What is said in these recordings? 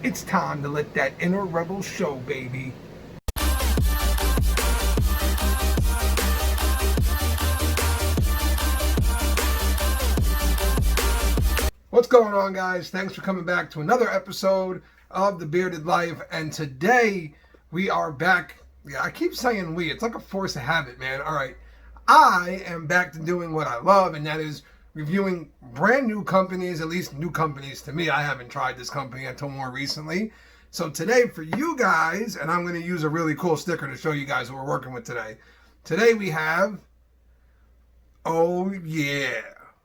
It's time to let that inner rebel show, baby. What's going on, guys? Thanks for coming back to another episode of The Bearded Life. And today we are back. Yeah, I keep saying we. It's like a force of habit, man. All right. I am back to doing what I love, and that is reviewing brand new companies, at least new companies to me. I haven't tried this company until more recently. So today for you guys, and I'm going to use a really cool sticker to show you guys what we're working with today. Today we have, oh yeah,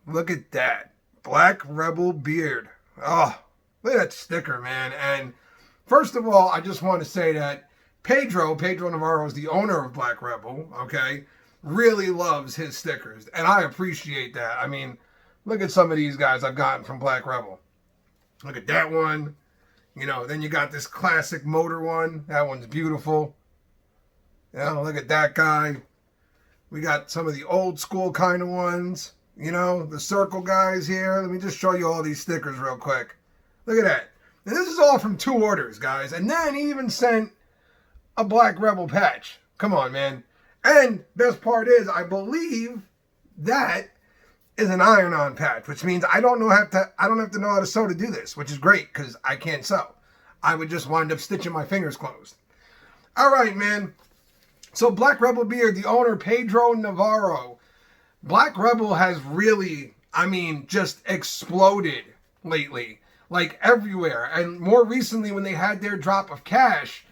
look at that. Black Rebel beard. Oh, look at that sticker, man. And first of all, I just want to say that Pedro Navarro is the owner of Black Rebel, okay? Really loves his stickers, and I appreciate that. I mean, look at some of these guys I've gotten from Black Rebel. Look at that one. You know, then you got this classic motor one. That one's beautiful. You know, look at that guy. We got some of the old school kind of ones. You know, the circle guys here. Let me just show you all these stickers real quick. Look at that. And this is all from 2 orders, guys. And then he even sent a Black Rebel patch. Come on, man. And best part is, I believe that is an iron-on patch, which means I don't have to know how to sew to do this, which is great because I can't sew. I would just wind up stitching my fingers closed. All right, man. So Black Rebel beard, the owner, Pedro Navarro. Black Rebel has really, I mean, just exploded lately, like everywhere. And more recently, when they had their drop of cash.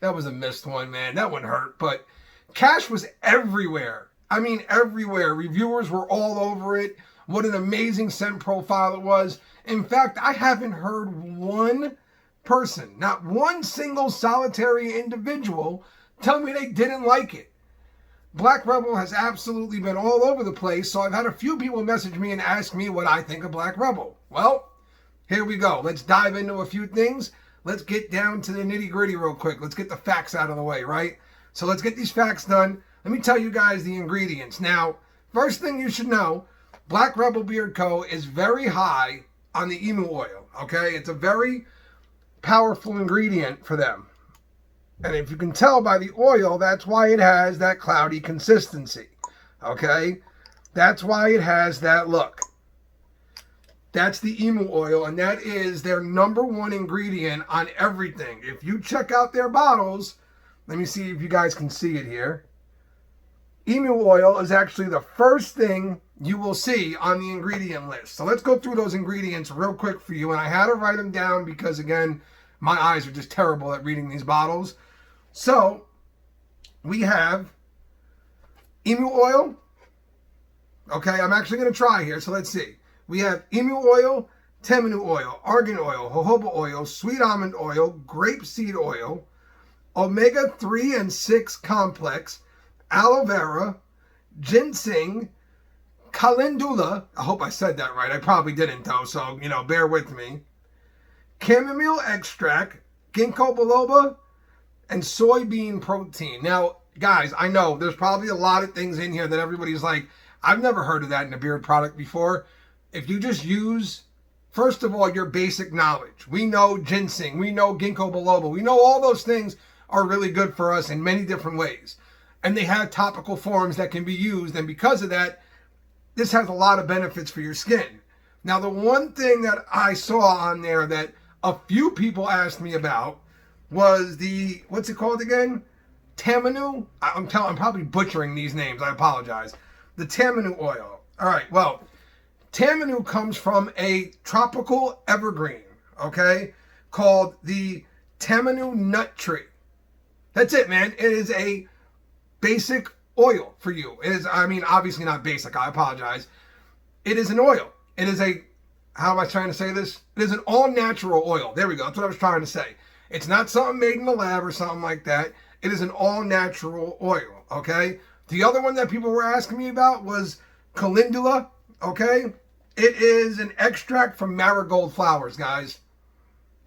That was a missed one, man. That one hurt. But cash was everywhere. I mean, everywhere. Reviewers were all over it. What an amazing scent profile it was. In fact, I haven't heard one person, not one single solitary individual, tell me they didn't like it. Black Rebel has absolutely been all over the place, so I've had a few people message me and ask me what I think of Black Rebel. Well, here we go. Let's dive into a few things. Let's get down to the nitty-gritty real quick. Let's get the facts out of the way, right? So let's get these facts done. Let me tell you guys the ingredients. Now, first thing you should know, Black Rebel Beard Co. is very high on the emu oil, okay? It's a very powerful ingredient for them. And if you can tell by the oil, that's why it has that cloudy consistency, okay? That's why it has that look. That's the emu oil, and that is their #1 ingredient on everything. If you check out their bottles, let me see if you guys can see it here. Emu oil is actually the first thing you will see on the ingredient list. So let's go through those ingredients real quick for you. And I had to write them down because, again, my eyes are just terrible at reading these bottles. So we have emu oil. Okay, I'm actually going to try here, so let's see. We have emu oil, temenu oil, argan oil, jojoba oil, sweet almond oil, grapeseed oil, omega-3 and 6 complex, aloe vera, ginseng, calendula. I hope I said that right. I probably didn't, though, so, you know, bear with me. Chamomile extract, ginkgo biloba, and soybean protein. Now, guys, I know there's probably a lot of things in here that everybody's like, I've never heard of that in a beard product before. If you just use, first of all, your basic knowledge. We know ginseng. We know ginkgo biloba. We know all those things are really good for us in many different ways. And they have topical forms that can be used. And because of that, this has a lot of benefits for your skin. Now, the one thing that I saw on there that a few people asked me about was the, what's it called again? Tamanu? I'm probably butchering these names. I apologize. The Tamanu oil. All right, well, Tamanu comes from a tropical evergreen, okay, called the Tamanu nut tree. That's it, man. It is a basic oil for you. It is, I mean, obviously not basic. I apologize. It is an oil. It is a, how am I trying to say this? It is an all-natural oil. There we go. That's what I was trying to say. It's not something made in the lab or something like that. It is an all-natural oil, okay? The other one that people were asking me about was calendula, okay? It is an extract from marigold flowers, guys.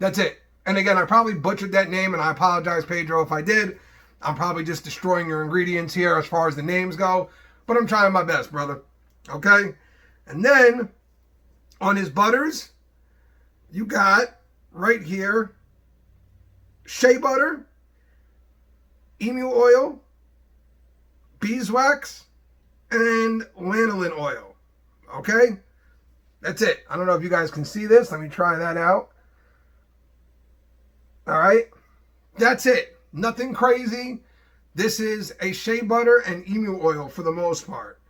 That's it. And again, I probably butchered that name, and I apologize, Pedro, if I did. I'm probably just destroying your ingredients here as far as the names go, but I'm trying my best, brother. Okay? And then, on his butters, you got right here shea butter, emu oil, beeswax, and lanolin oil. Okay? That's it. I don't know if you guys can see this. Let me try that out. All right? That's it. Nothing crazy. This is a shea butter and emu oil for the most part.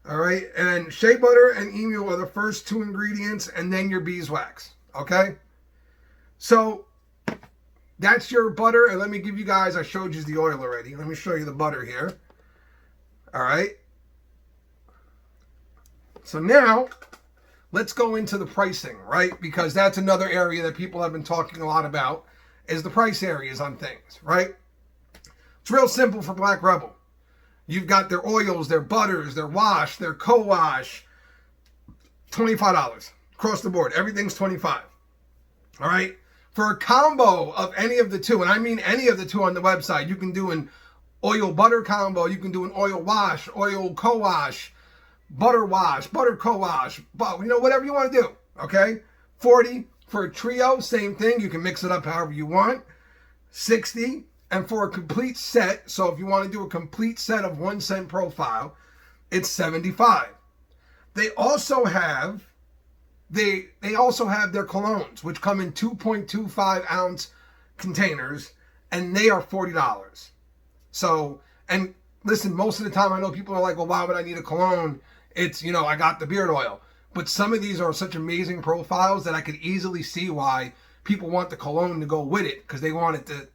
All right? And shea butter and emu are the first two ingredients, and then your beeswax. Okay? So that's your butter. And let me give you guys, I showed you the oil already. Let me show you the butter here. All right? So now, let's go into the pricing, right? Because that's another area that people have been talking a lot about, is the price areas on things, right? It's real simple for Black Rebel. You've got their oils, their butters, their wash, their co-wash, $25 across the board. Everything's $25. All right? For a combo of any of the two, and I mean any of the two on the website, you can do an oil butter combo, you can do an oil wash, oil co-wash, butter wash, butter co-wash, whatever you want to do, okay? 40 for a trio, same thing. You can mix it up however you want. 60, and for a complete set, so if you want to do a complete set of 1 cent profile, it's 75. They also have their colognes, which come in 2.25 ounce containers, and they are $40. So, and listen, most of the time I know people are like, well, why would I need a cologne? It's, I got the beard oil. But some of these are such amazing profiles that I could easily see why people want the cologne to go with it, because they want it to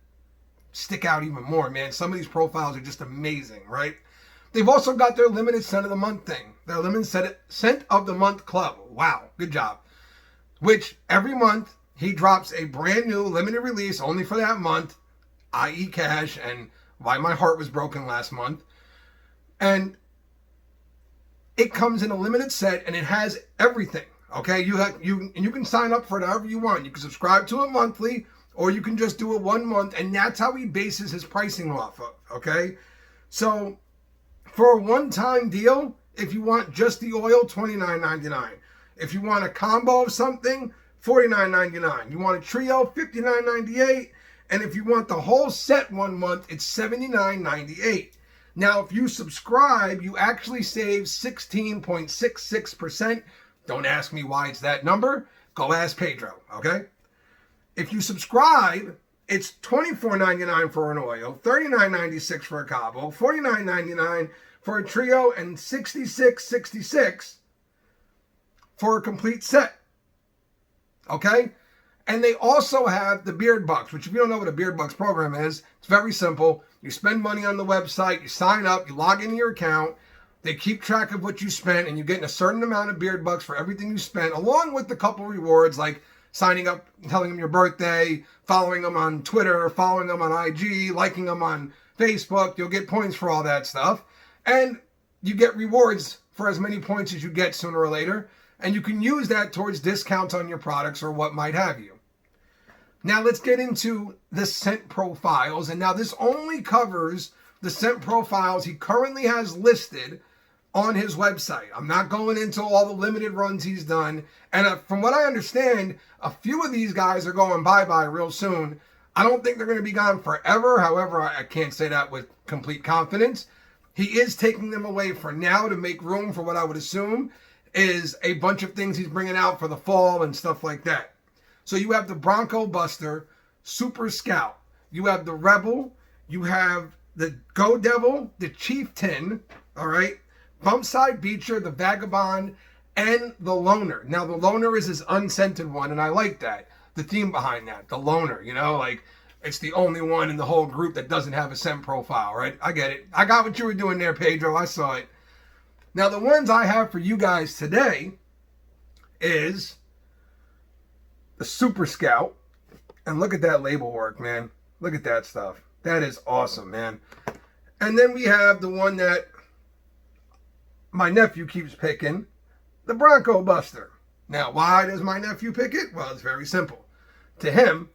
stick out even more, man. Some of these profiles are just amazing, right? They've also got their limited scent of the month thing. Their limited scent of the month club. Wow, good job. Which every month he drops a brand new limited release only for that month, i.e. Cash, and why my heart was broken last month. And it comes in a limited set, and it has everything. Okay, you can sign up for it however you want. You can subscribe to it monthly, or you can just do it 1 month, and that's how he bases his pricing off of. Okay, so for a one-time deal, if you want just the oil, $29.99. If you want a combo of something, $49.99. You want a trio, $59.98. And if you want the whole set 1 month, it's $79.98. Now, if you subscribe, you actually save 16.66%. Don't ask me why it's that number. Go ask Pedro, okay? If you subscribe, it's $24.99 for an oil, $39.96 for a combo, $49.99 for a trio, and $66.66 for a complete set, okay? And they also have the Beard Bucks, which if you don't know what a Beard Bucks program is, it's very simple. You spend money on the website, you sign up, you log into your account, they keep track of what you spent, and you're getting a certain amount of Beard Bucks for everything you spent, along with a couple rewards like signing up, telling them your birthday, following them on Twitter, following them on IG, liking them on Facebook. You'll get points for all that stuff. And you get rewards for as many points as you get sooner or later. And you can use that towards discounts on your products or what might have you. Now let's get into the scent profiles. And now this only covers the scent profiles he currently has listed on his website. I'm not going into all the limited runs he's done. And from what I understand, a few of these guys are going bye-bye real soon. I don't think they're going to be gone forever. However, I can't say that with complete confidence. He is taking them away for now to make room for what I would assume is a bunch of things he's bringing out for the fall and stuff like that. So you have the Bronco Buster, Super Scout. You have the Rebel. You have the Go Devil, the Chieftain, all right? Bumpside Beecher, the Vagabond, and the Loner. Now, the Loner is his unscented one, and I like that. The theme behind that, the Loner, like it's the only one in the whole group that doesn't have a scent profile, right? I get it. I got what you were doing there, Pedro. I saw it. Now, the ones I have for you guys today is the Super Scout. And look at that label work, man. Look at that stuff. That is awesome, man. And then we have the one that my nephew keeps picking, the Bronco Buster. Now, why does my nephew pick it? Well, it's very simple. To him,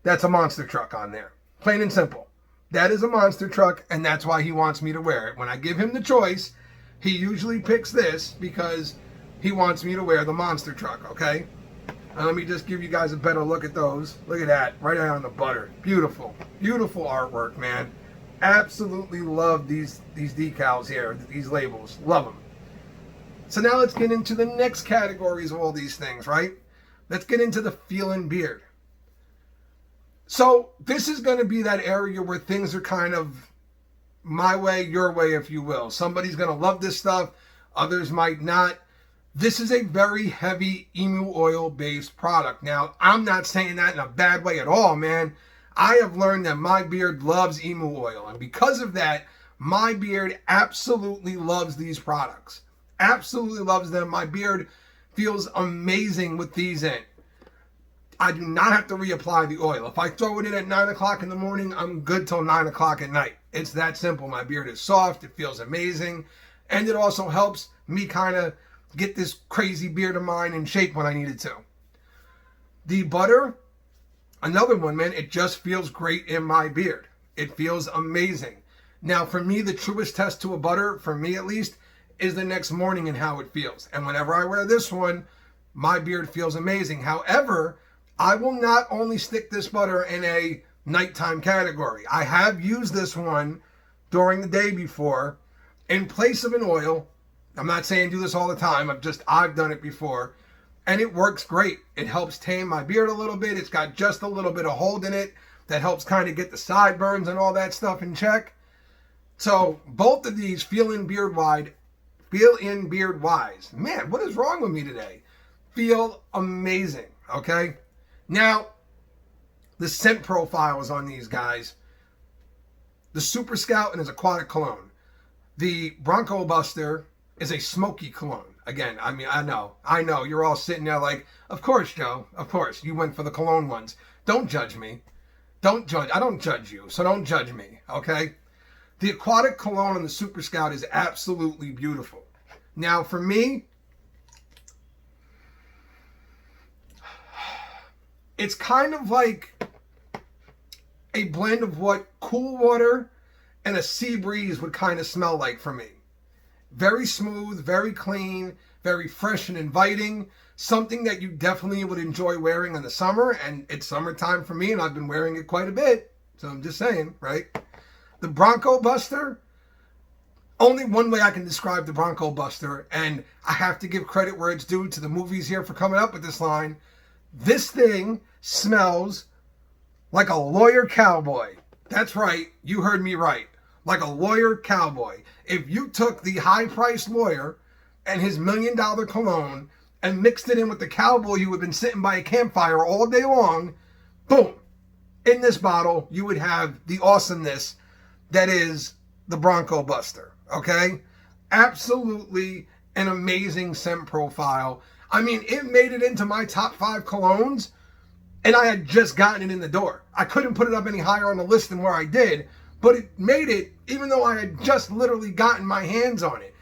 that's a monster truck on there. Plain and simple. That is a monster truck, and that's why he wants me to wear it. When I give him the choice, he usually picks this because he wants me to wear the monster truck, okay? And let me just give you guys a better look at those. Look at that, right out on the butter. Beautiful, beautiful artwork, man. Absolutely love these decals here, these labels. Love them. So now let's get into the next categories of all these things, right? Let's get into the feeling beard. So this is going to be that area where things are kind of my way, your way, if you will. Somebody's going to love this stuff. Others might not. This is a very heavy emu oil based product. Now, I'm not saying that in a bad way at all, man. I have learned that my beard loves emu oil. And because of that, my beard absolutely loves these products. Absolutely loves them. My beard feels amazing with these in. I do not have to reapply the oil. If I throw it in at 9 o'clock in the morning, I'm good till 9 o'clock at night. It's that simple. My beard is soft. It feels amazing. And it also helps me kind of get this crazy beard of mine in shape when I need it to. The butter, another one, man, it just feels great in my beard. It feels amazing. Now, for me, the truest test to a butter, for me at least, is the next morning and how it feels. And whenever I wear this one, my beard feels amazing. However, I will not only stick this butter in a nighttime category. I have used this one during the day before in place of an oil. I'm not saying do this all the time. I've done it before. And it works great. It helps tame my beard a little bit. It's got just a little bit of hold in it that helps kind of get the sideburns and all that stuff in check. So both of these feel in beard wise. Man, what is wrong with me today? Feel amazing, okay? Now, the scent profiles on these guys. The Super Scout and his aquatic cologne. The Bronco Buster is a smoky cologne. Again, I mean, I know, you're all sitting there like, of course, Joe, of course, you went for the cologne ones. Don't judge me. Don't judge. I don't judge you, so don't judge me, okay? The aquatic cologne on the Super Scout is absolutely beautiful. Now, for me, it's kind of like a blend of what cool water and a sea breeze would kind of smell like for me. Very smooth, very clean, very fresh and inviting. Something that you definitely would enjoy wearing in the summer. And it's summertime for me, and I've been wearing it quite a bit. So I'm just saying, right? The Bronco Buster, only one way I can describe the Bronco Buster, and I have to give credit where it's due to the movies here for coming up with this line. This thing smells like a lawyer cowboy. That's right, you heard me right. Like a lawyer cowboy. If you took the high-priced lawyer and his $1 million cologne and mixed it in with the cowboy who had been sitting by a campfire all day long, boom, in this bottle, you would have the awesomeness that is the Bronco Buster, okay? Absolutely an amazing scent profile. I mean, it made it into my top 5 colognes, and I had just gotten it in the door. I couldn't put it up any higher on the list than where I did, but it made it even though I had just literally gotten my hands on it.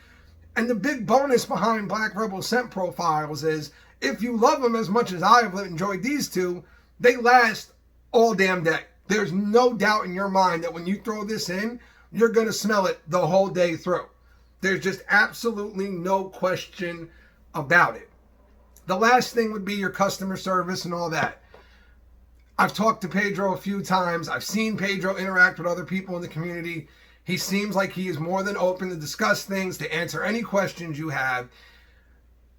And the big bonus behind Black Rebel scent profiles is if you love them as much as I have enjoyed these two, they last all damn day. There's no doubt in your mind that when you throw this in, you're going to smell it the whole day through. There's just absolutely no question about it. The last thing would be your customer service and all that. I've talked to Pedro a few times. I've seen Pedro interact with other people in the community. He seems like he is more than open to discuss things, to answer any questions you have.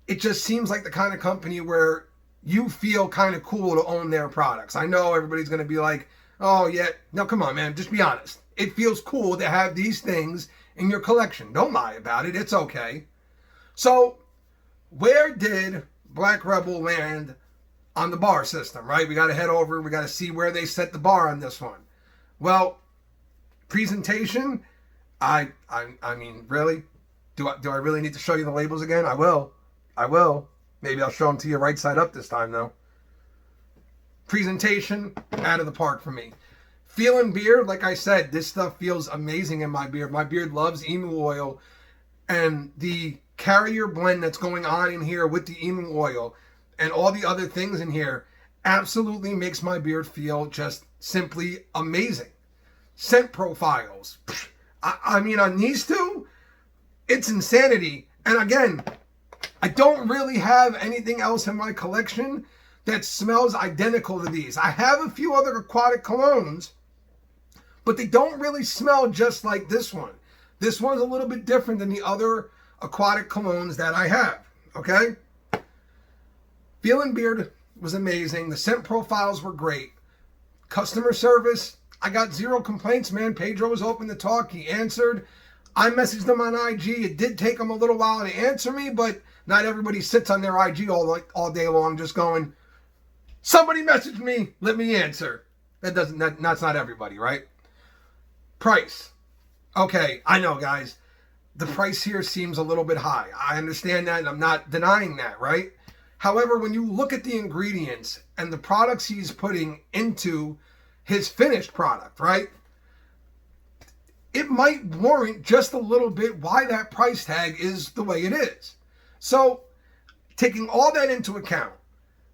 It just seems like the kind of company where you feel kind of cool to own their products. I know everybody's going to be like, oh, yeah. No, come on, man. Just be honest. It feels cool to have these things in your collection. Don't lie about it. It's okay. So, where did Black Rebel land on the bar system, right? We got to head over. We got to see where they set the bar on this one. Well, presentation, I mean, really? Do I really need to show you the labels again? I will. Maybe I'll show them to you right side up this time, though. Presentation, out of the park for me. Feeling beard, like I said, this stuff feels amazing in my beard. My beard loves emu oil. And the carrier blend that's going on in here with the emu oil and all the other things in here absolutely makes my beard feel just simply amazing. Scent profiles. I mean, on these two, it's insanity. And again, I don't really have anything else in my collection that smells identical to these. I have a few other aquatic colognes, but they don't really smell just like this one. This one's a little bit different than the other aquatic colognes that I have, okay? Feeling Beard was amazing. The scent profiles were great. Customer service, I got zero complaints, man. Pedro was open to talk. He answered. I messaged him on IG. It did take him a little while to answer me, but not everybody sits on their IG all day long just going, somebody messaged me, let me answer. That's not everybody, right? Price. Okay, I know, guys. The price here seems a little bit high. I understand that, and I'm not denying that, right? However, when you look at the ingredients and the products he's putting into his finished product, right? It might warrant just a little bit why that price tag is the way it is. So, taking all that into account,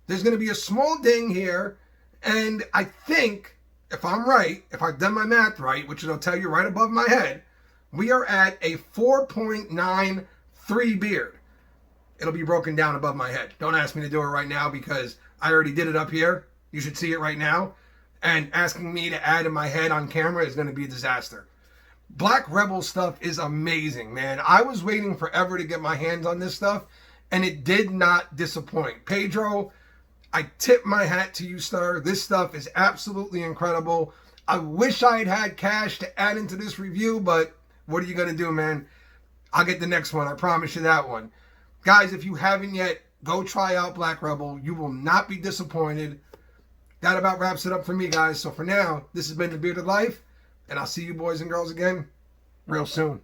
there's going to be a small ding here, and I think, if I'm right, if I've done my math right, which it'll tell you right above my head, we are at a 4.93 beard. It'll be broken down above my head. Don't ask me to do it right now because I already did it up here. You should see it right now. And asking me to add in my head on camera is going to be a disaster. Black Rebel stuff is amazing, man. I was waiting forever to get my hands on this stuff, and it did not disappoint. Pedro, I tip my hat to you, sir. This stuff is absolutely incredible. I wish I had had cash to add into this review, but what are you going to do, man? I'll get the next one. I promise you that one. Guys, if you haven't yet, go try out Black Rebel. You will not be disappointed. That about wraps it up for me, guys. So for now, this has been The Bearded Life, and I'll see you boys and girls again real soon.